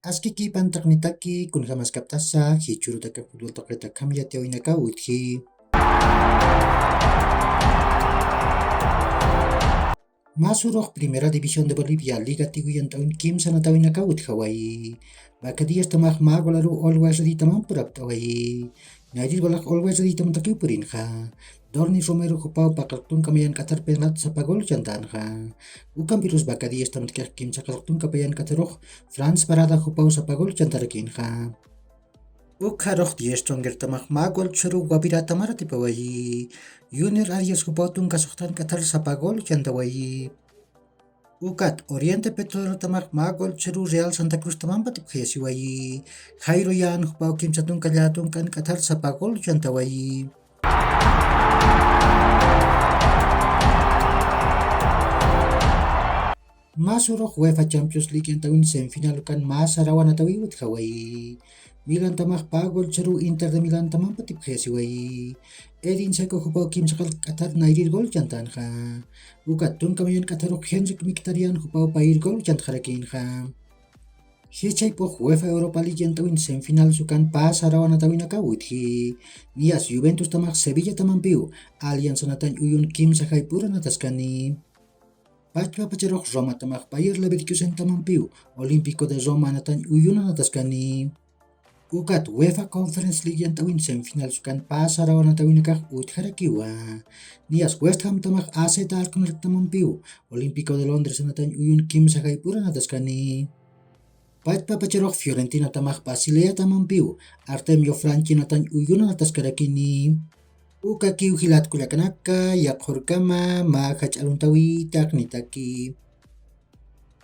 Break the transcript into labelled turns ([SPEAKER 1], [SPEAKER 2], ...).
[SPEAKER 1] Askiki pantaknitaki kunjamas kaptasa hichurutaka futboltoketa kamyate oinaka uthi. Masurok Primera División de Bolivia Liga Tiguyan taun Kim sana tawinaka Hawaii. Bakadiyas tamak magolaru always di tamam purap tawai. Nadir golak always di tamam takiupurin ha. Dorni Romero hupau pakaltun kamayan katar penat sa pagol jantan ha. Ukam virus bakadiyas tamat kaya Kim sa kaltun kapayan katarok France parada hupau sa pagol jantarakin ha. Ukharok di stronger tamak magol churu wabira tamara tipawai. Junior Arias hupotun kasuktan katar sa pagol jantawai. Ukat Oriente Petrolero tamak magol churu Real Santa Cruz tamam patip khesiwai. Jairo yan hupau kim satun kalyatun kan katar sa pagol jantawai. Masurok UEFA Champions League yang tawin semifinal kan masarawan atawi wit Hawaii. Milan tamak pagol churu Inter de Milan tamam patip khesiwai. Edin seko hupau kim sakal katar nairir gol jantan ha. Ukat tun kamayan katarok Henrik Mkhitaryan hupau pair gol jant harakin ha. Hichay po UEFA Europa League yang tawin semifinal sukan pasarawan atawin nakawuthi. Nias Juventus tamak Sevilla tamam piu. Allianz natan uyun kim sakay pura nataskani. Pachwa pacerok Roma tamak Bayer Leverkusen tamam piu. Olimpico de Roma natan uyun nataskani. Ukat UEFA Conference League yang tawin semifinal sukan pasarawan atawin nakak harakiwa. Nias West Ham tamak AC Darkner tamam piu. Olimpico de Londres natan uyun kim sakay pura nataskani. Pachwa pacerok Fiorentina tamak Basilea tamam piu. Artemio Franchi natan uyun nataskarakini. Uka kiu hilat kulakanaka yak horkama makach aluntawi taknitaki.